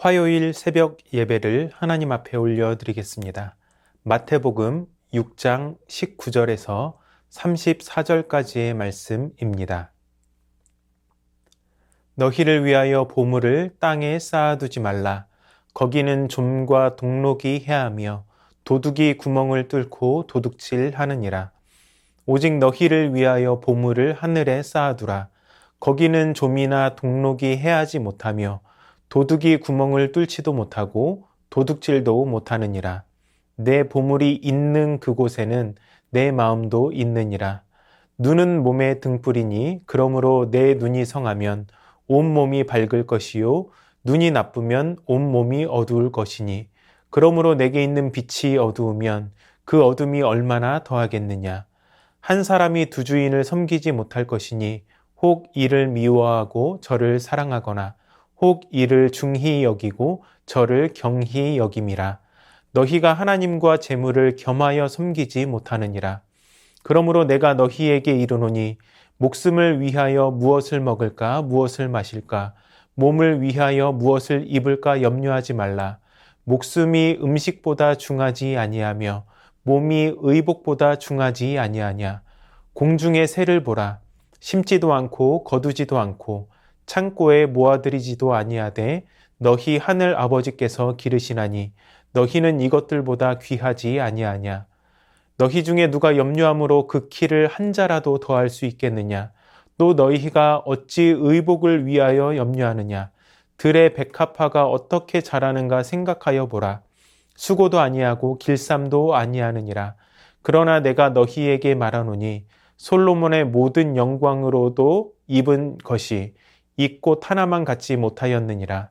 화요일 새벽 예배를 하나님 앞에 올려드리겠습니다. 마태복음 6장 19절에서 34절까지의 말씀입니다. 너희를 위하여 보물을 땅에 쌓아두지 말라. 거기는 좀과 동록이 해하며 도둑이 구멍을 뚫고 도둑질하느니라. 오직 너희를 위하여 보물을 하늘에 쌓아두라. 거기는 좀이나 동록이 해하지 못하며 도둑이 구멍을 뚫지도 못하고 도둑질도 못하느니라. 내 보물이 있는 그곳에는 내 마음도 있느니라. 눈은 몸의 등불이니 그러므로 내 눈이 성하면 온몸이 밝을 것이요 눈이 나쁘면 온몸이 어두울 것이니 그러므로 내게 있는 빛이 어두우면 그 어둠이 얼마나 더하겠느냐. 한 사람이 두 주인을 섬기지 못할 것이니 혹 이를 미워하고 저를 사랑하거나 혹 이를 중히 여기고 저를 경히 여김이라. 너희가 하나님과 재물을 겸하여 섬기지 못하느니라. 그러므로 내가 너희에게 이르노니 목숨을 위하여 무엇을 먹을까 무엇을 마실까 몸을 위하여 무엇을 입을까 염려하지 말라. 목숨이 음식보다 중하지 아니하며 몸이 의복보다 중하지 아니하냐. 공중의 새를 보라. 심지도 않고 거두지도 않고 창고에 모아들이지도 아니하되 너희 하늘 아버지께서 기르시나니 너희는 이것들보다 귀하지 아니하냐. 너희 중에 누가 염려함으로 그 키를 한 자라도 더할 수 있겠느냐. 또 너희가 어찌 의복을 위하여 염려하느냐. 들의 백합화가 어떻게 자라는가 생각하여 보라. 수고도 아니하고 길쌈도 아니하느니라. 그러나 내가 너희에게 말하노니 솔로몬의 모든 영광으로도 입은 것이 이 꽃 하나만 갖지 못하였느니라.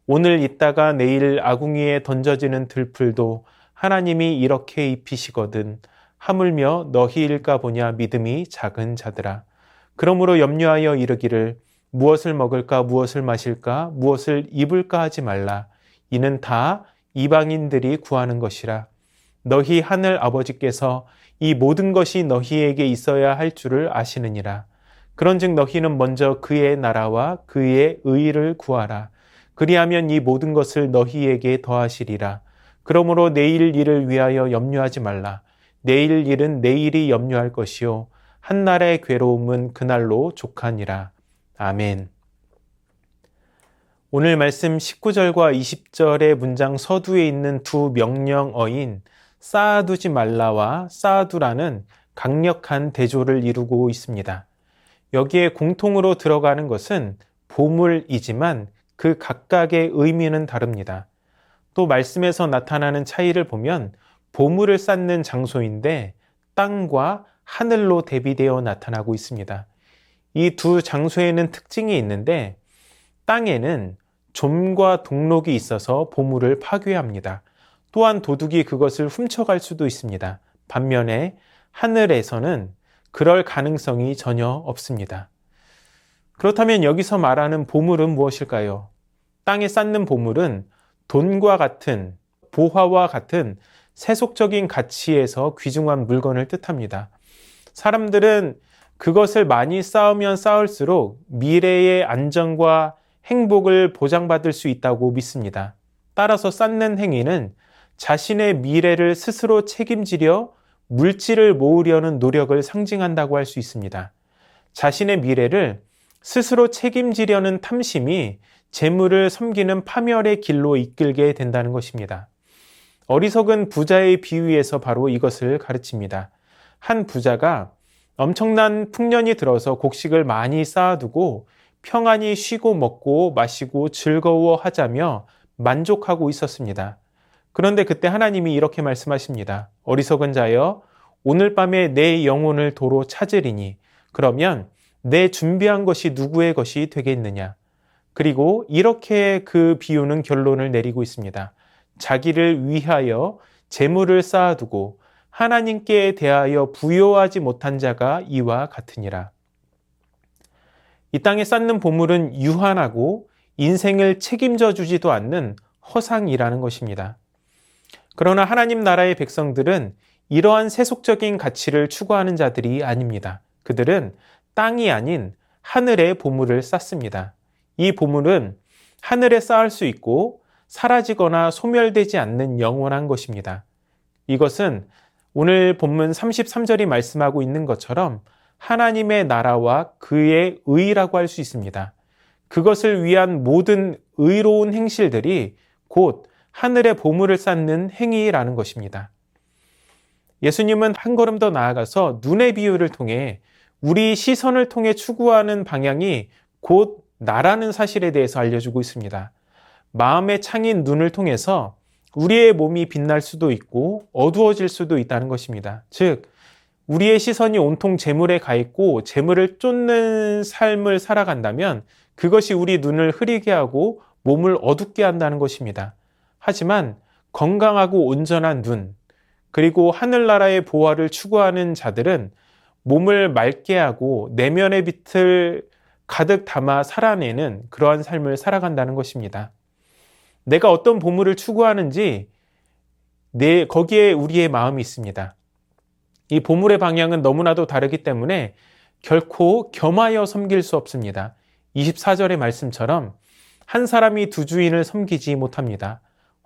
오늘 있다가 내일 아궁이에 던져지는 들풀도 하나님이 이렇게 입히시거든 하물며 너희일까 보냐 믿음이 작은 자들아. 그러므로 염려하여 이르기를 무엇을 먹을까 무엇을 마실까 무엇을 입을까 하지 말라. 이는 다 이방인들이 구하는 것이라. 너희 하늘 아버지께서 이 모든 것이 너희에게 있어야 할 줄을 아시느니라. 그런즉 너희는 먼저 그의 나라와 그의 의를 구하라. 그리하면 이 모든 것을 너희에게 더하시리라. 그러므로 내일 일을 위하여 염려하지 말라. 내일 일은 내일이 염려할 것이요 한날의 괴로움은 그날로 족하니라. 아멘. 오늘 말씀 19절과 20절의 문장 서두에 있는 두 명령어인 쌓아두지 말라와 쌓아두라는 강력한 대조를 이루고 있습니다. 여기에 공통으로 들어가는 것은 보물이지만 그 각각의 의미는 다릅니다. 또 말씀에서 나타나는 차이를 보면 보물을 쌓는 장소인데 땅과 하늘로 대비되어 나타나고 있습니다. 이 두 장소에는 특징이 있는데 땅에는 좀과 동록이 있어서 보물을 파괴합니다. 또한 도둑이 그것을 훔쳐갈 수도 있습니다. 반면에 하늘에서는 그럴 가능성이 전혀 없습니다. 그렇다면 여기서 말하는 보물은 무엇일까요? 땅에 쌓는 보물은 돈과 같은, 보화와 같은 세속적인 가치에서 귀중한 물건을 뜻합니다. 사람들은 그것을 많이 쌓으면 쌓을수록 미래의 안정과 행복을 보장받을 수 있다고 믿습니다. 따라서 쌓는 행위는 자신의 미래를 스스로 책임지려 물질을 모으려는 노력을 상징한다고 할 수 있습니다. 자신의 미래를 스스로 책임지려는 탐심이 재물을 섬기는 파멸의 길로 이끌게 된다는 것입니다. 어리석은 부자의 비유에서 바로 이것을 가르칩니다. 한 부자가 엄청난 풍년이 들어서 곡식을 많이 쌓아두고 평안히 쉬고 먹고 마시고 즐거워하자며 만족하고 있었습니다. 그런데 그때 하나님이 이렇게 말씀하십니다. 어리석은 자여, 오늘 밤에 내 영혼을 도로 찾으리니 그러면 내 준비한 것이 누구의 것이 되겠느냐. 그리고 이렇게 그 비유는 결론을 내리고 있습니다. 자기를 위하여 재물을 쌓아두고 하나님께 대하여 부요하지 못한 자가 이와 같으니라. 이 땅에 쌓는 보물은 유한하고 인생을 책임져 주지도 않는 허상이라는 것입니다. 그러나 하나님 나라의 백성들은 이러한 세속적인 가치를 추구하는 자들이 아닙니다. 그들은 땅이 아닌 하늘의 보물을 쌓습니다. 이 보물은 하늘에 쌓을 수 있고 사라지거나 소멸되지 않는 영원한 것입니다. 이것은 오늘 본문 33절이 말씀하고 있는 것처럼 하나님의 나라와 그의 의라고 할 수 있습니다. 그것을 위한 모든 의로운 행실들이 곧 하늘의 보물을 쌓는 행위라는 것입니다. 예수님은 한 걸음 더 나아가서 눈의 비유를 통해 우리 시선을 통해 추구하는 방향이 곧 나라는 사실에 대해서 알려주고 있습니다. 마음의 창인 눈을 통해서 우리의 몸이 빛날 수도 있고 어두워질 수도 있다는 것입니다. 즉, 우리의 시선이 온통 재물에 가 있고 재물을 쫓는 삶을 살아간다면 그것이 우리 눈을 흐리게 하고 몸을 어둡게 한다는 것입니다. 하지만 건강하고 온전한 눈, 그리고 하늘나라의 보화를 추구하는 자들은 몸을 맑게 하고 내면의 빛을 가득 담아 살아내는 그러한 삶을 살아간다는 것입니다. 내가 어떤 보물을 추구하는지 거기에 우리의 마음이 있습니다. 이 보물의 방향은 너무나도 다르기 때문에 결코 겸하여 섬길 수 없습니다. 24절의 말씀처럼 한 사람이 두 주인을 섬기지 못합니다.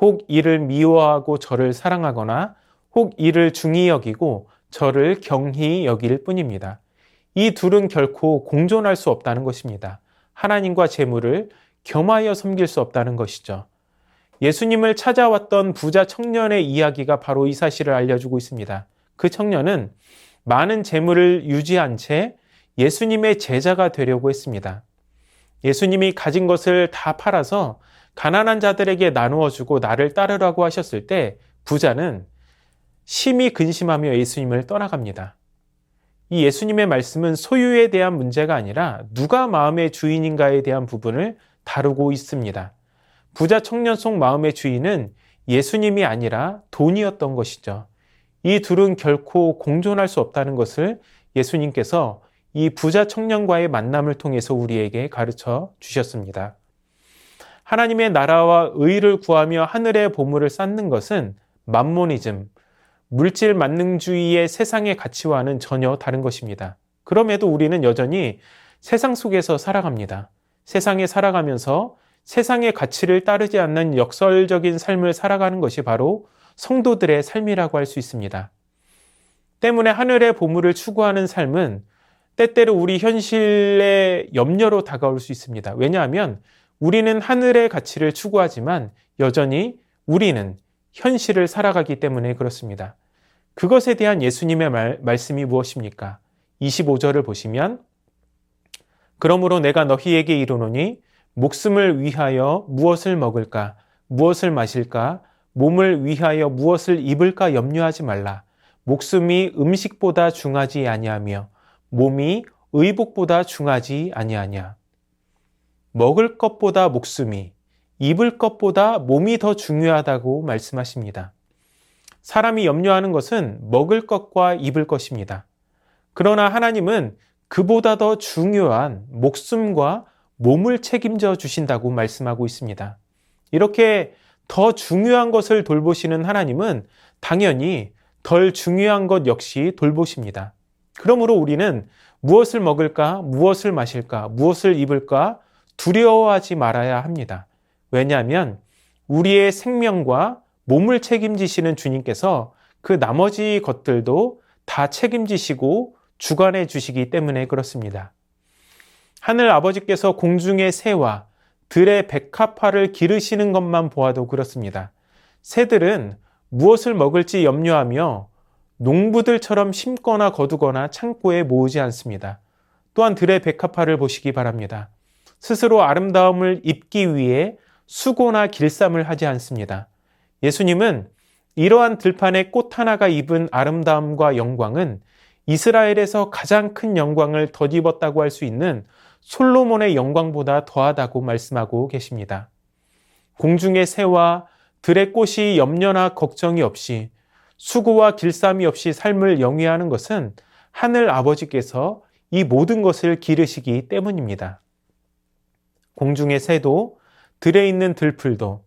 혹 이를 미워하고 저를 사랑하거나 혹 이를 중히 여기고 저를 경히 여길 뿐입니다. 이 둘은 결코 공존할 수 없다는 것입니다. 하나님과 재물을 겸하여 섬길 수 없다는 것이죠. 예수님을 찾아왔던 부자 청년의 이야기가 바로 이 사실을 알려주고 있습니다. 그 청년은 많은 재물을 유지한 채 예수님의 제자가 되려고 했습니다. 예수님이 가진 것을 다 팔아서 가난한 자들에게 나누어 주고 나를 따르라고 하셨을 때 부자는 심히 근심하며 예수님을 떠나갑니다. 이 예수님의 말씀은 소유에 대한 문제가 아니라 누가 마음의 주인인가에 대한 부분을 다루고 있습니다. 부자 청년 속 마음의 주인은 예수님이 아니라 돈이었던 것이죠. 이 둘은 결코 공존할 수 없다는 것을 예수님께서 이 부자 청년과의 만남을 통해서 우리에게 가르쳐 주셨습니다. 하나님의 나라와 의를 구하며 하늘의 보물을 쌓는 것은 맘모니즘, 물질 만능주의의 세상의 가치와는 전혀 다른 것입니다. 그럼에도 우리는 여전히 세상 속에서 살아갑니다. 세상에 살아가면서 세상의 가치를 따르지 않는 역설적인 삶을 살아가는 것이 바로 성도들의 삶이라고 할 수 있습니다. 때문에 하늘의 보물을 추구하는 삶은 때때로 우리 현실의 염려로 다가올 수 있습니다. 왜냐하면 우리는 하늘의 가치를 추구하지만 여전히 우리는 현실을 살아가기 때문에 그렇습니다. 그것에 대한 예수님의 말씀이 무엇입니까? 25절을 보시면 그러므로 내가 너희에게 이르노니 목숨을 위하여 무엇을 먹을까, 무엇을 마실까, 몸을 위하여 무엇을 입을까 염려하지 말라. 목숨이 음식보다 중하지 아니하며 몸이 의복보다 중하지 아니하냐. 먹을 것보다 목숨이, 입을 것보다 몸이 더 중요하다고 말씀하십니다. 사람이 염려하는 것은 먹을 것과 입을 것입니다. 그러나 하나님은 그보다 더 중요한 목숨과 몸을 책임져 주신다고 말씀하고 있습니다. 이렇게 더 중요한 것을 돌보시는 하나님은 당연히 덜 중요한 것 역시 돌보십니다. 그러므로 우리는 무엇을 먹을까, 무엇을 마실까, 무엇을 입을까 두려워하지 말아야 합니다. 왜냐하면 우리의 생명과 몸을 책임지시는 주님께서 그 나머지 것들도 다 책임지시고 주관해 주시기 때문에 그렇습니다. 하늘 아버지께서 공중의 새와 들의 백합화를 기르시는 것만 보아도 그렇습니다. 새들은 무엇을 먹을지 염려하며 농부들처럼 심거나 거두거나 창고에 모으지 않습니다. 또한 들의 백합화를 보시기 바랍니다. 스스로 아름다움을 입기 위해 수고나 길쌈을 하지 않습니다. 예수님은 이러한 들판의 꽃 하나가 입은 아름다움과 영광은 이스라엘에서 가장 큰 영광을 덧입었다고 할 수 있는 솔로몬의 영광보다 더하다고 말씀하고 계십니다. 공중의 새와 들의 꽃이 염려나 걱정이 없이 수고와 길쌈이 없이 삶을 영위하는 것은 하늘 아버지께서 이 모든 것을 기르시기 때문입니다. 공중의 새도 들에 있는 들풀도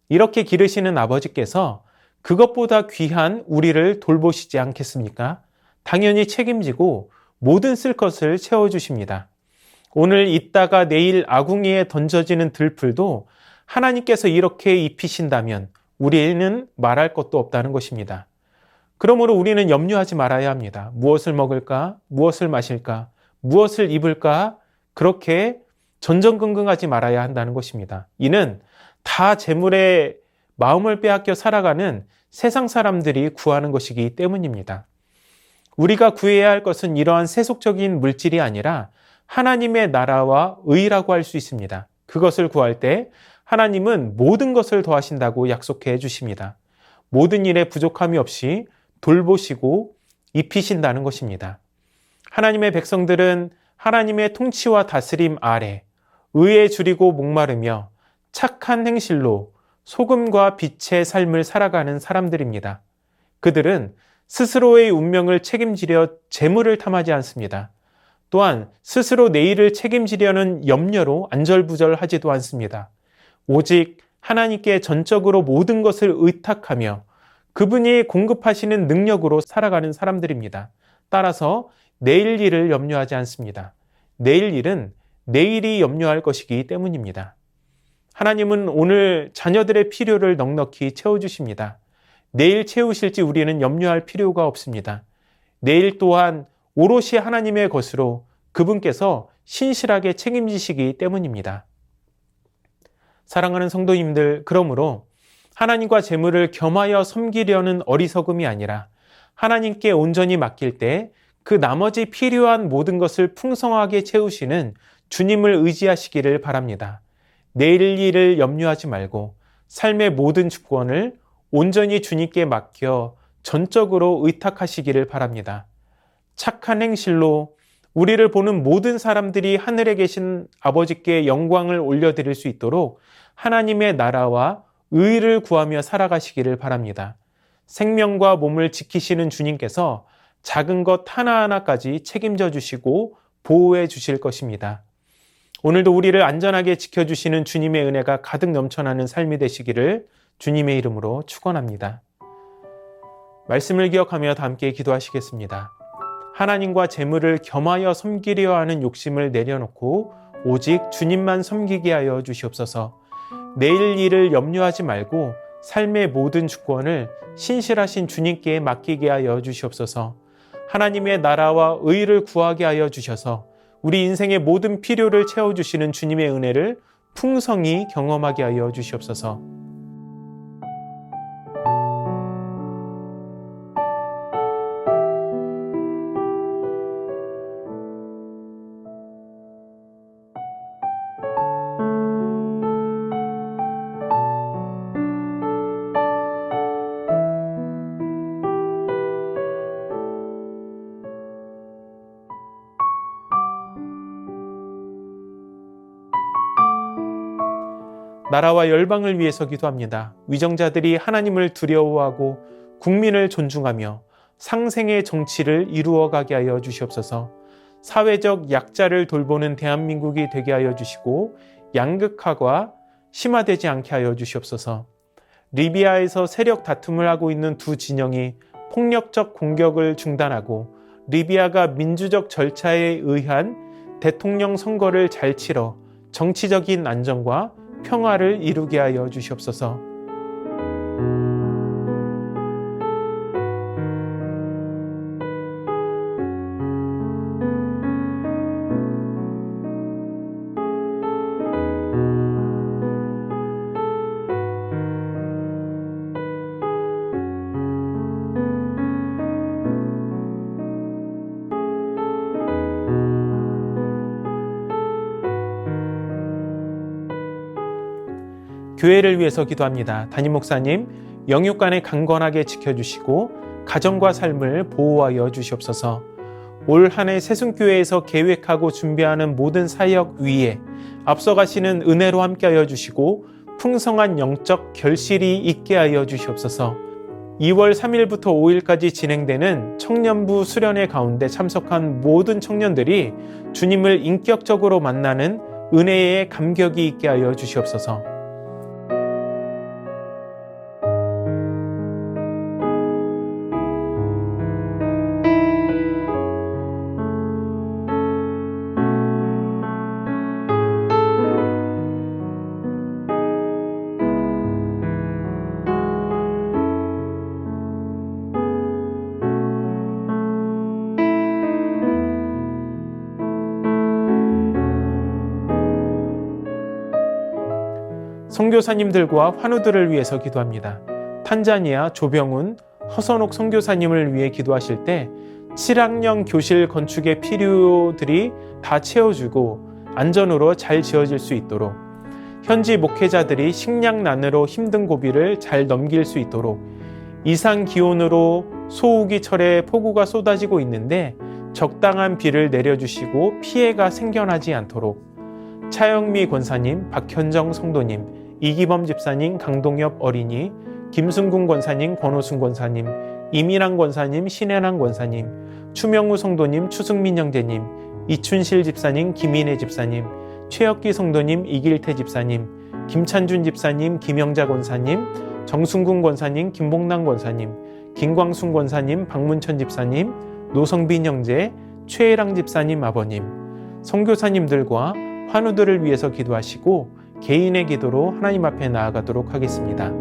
이렇게 기르시는 아버지께서 그것보다 귀한 우리를 돌보시지 않겠습니까? 당연히 책임지고 모든 쓸 것을 채워주십니다. 오늘 있다가 내일 아궁이에 던져지는 들풀도 하나님께서 이렇게 입히신다면 우리는 말할 것도 없다는 것입니다. 그러므로 우리는 염려하지 말아야 합니다. 무엇을 먹을까? 무엇을 마실까? 무엇을 입을까? 그렇게 전전긍긍하지 말아야 한다는 것입니다. 이는 다 재물에 마음을 빼앗겨 살아가는 세상 사람들이 구하는 것이기 때문입니다. 우리가 구해야 할 것은 이러한 세속적인 물질이 아니라 하나님의 나라와 의라고 할 수 있습니다. 그것을 구할 때 하나님은 모든 것을 더하신다고 약속해 주십니다. 모든 일에 부족함이 없이 돌보시고 입히신다는 것입니다. 하나님의 백성들은 하나님의 통치와 다스림 아래 의에 줄이고 목마르며 착한 행실로 소금과 빛의 삶을 살아가는 사람들입니다. 그들은 스스로의 운명을 책임지려 재물을 탐하지 않습니다. 또한 스스로 내일을 책임지려는 염려로 안절부절하지도 않습니다. 오직 하나님께 전적으로 모든 것을 의탁하며 그분이 공급하시는 능력으로 살아가는 사람들입니다. 따라서 내일 일을 염려하지 않습니다. 내일 일은 내일이 염려할 것이기 때문입니다. 하나님은 오늘 자녀들의 필요를 넉넉히 채워주십니다. 내일 채우실지 우리는 염려할 필요가 없습니다. 내일 또한 오롯이 하나님의 것으로 그분께서 신실하게 책임지시기 때문입니다. 사랑하는 성도님들, 그러므로 하나님과 재물을 겸하여 섬기려는 어리석음이 아니라 하나님께 온전히 맡길 때 그 나머지 필요한 모든 것을 풍성하게 채우시는 주님을 의지하시기를 바랍니다. 내일 일을 염려하지 말고 삶의 모든 주권을 온전히 주님께 맡겨 전적으로 의탁하시기를 바랍니다. 착한 행실로 우리를 보는 모든 사람들이 하늘에 계신 아버지께 영광을 올려드릴 수 있도록 하나님의 나라와 의를 구하며 살아가시기를 바랍니다. 생명과 몸을 지키시는 주님께서 작은 것 하나하나까지 책임져 주시고 보호해 주실 것입니다. 오늘도 우리를 안전하게 지켜주시는 주님의 은혜가 가득 넘쳐나는 삶이 되시기를 주님의 이름으로 축원합니다. 말씀을 기억하며 다 함께 기도하시겠습니다. 하나님과 재물을 겸하여 섬기려 하는 욕심을 내려놓고 오직 주님만 섬기게 하여 주시옵소서. 내일 일을 염려하지 말고 삶의 모든 주권을 신실하신 주님께 맡기게 하여 주시옵소서. 하나님의 나라와 의를 구하게 하여 주셔서 우리 인생의 모든 필요를 채워주시는 주님의 은혜를 풍성히 경험하게 하여 주시옵소서. 나라와 열방을 위해서 기도합니다. 위정자들이 하나님을 두려워하고 국민을 존중하며 상생의 정치를 이루어가게 하여 주시옵소서. 사회적 약자를 돌보는 대한민국이 되게 하여 주시고 양극화가 심화되지 않게 하여 주시옵소서. 리비아에서 세력 다툼을 하고 있는 두 진영이 폭력적 공격을 중단하고 리비아가 민주적 절차에 의한 대통령 선거를 잘 치러 정치적인 안정과 평화를 이루게 하여 주시옵소서. 교회를 위해서 기도합니다. 담임 목사님, 영육간에 강건하게 지켜주시고 가정과 삶을 보호하여 주시옵소서. 올 한 해 새순교회에서 계획하고 준비하는 모든 사역 위에 앞서가시는 은혜로 함께하여 주시고 풍성한 영적 결실이 있게 하여 주시옵소서. 2월 3일부터 5일까지 진행되는 청년부 수련회 가운데 참석한 모든 청년들이 주님을 인격적으로 만나는 은혜의 감격이 있게 하여 주시옵소서. 선교사님들과 환우들을 위해서 기도합니다. 탄자니아 조병훈, 허선옥 선교사님을 위해 기도하실 때 7학년 교실 건축의 필요들이 다 채워주고 안전으로 잘 지어질 수 있도록, 현지 목회자들이 식량난으로 힘든 고비를 잘 넘길 수 있도록, 이상 기온으로 소우기철에 폭우가 쏟아지고 있는데 적당한 비를 내려주시고 피해가 생겨나지 않도록, 차영미 권사님, 박현정 성도님, 이기범 집사님, 강동엽 어린이, 김순궁 권사님, 권호순 권사님, 이민환 권사님, 신혜란 권사님, 추명우 성도님, 추승민 형제님, 이춘실 집사님, 김인혜 집사님, 최혁기 성도님, 이길태 집사님, 김찬준 집사님, 김영자 권사님, 정순궁 권사님, 김봉남 권사님, 김광순 권사님, 박문천 집사님, 노성빈 형제, 최혜랑 집사님 아버님, 선교사님들과 환우들을 위해서 기도하시고 개인의 기도로 하나님 앞에 나아가도록 하겠습니다.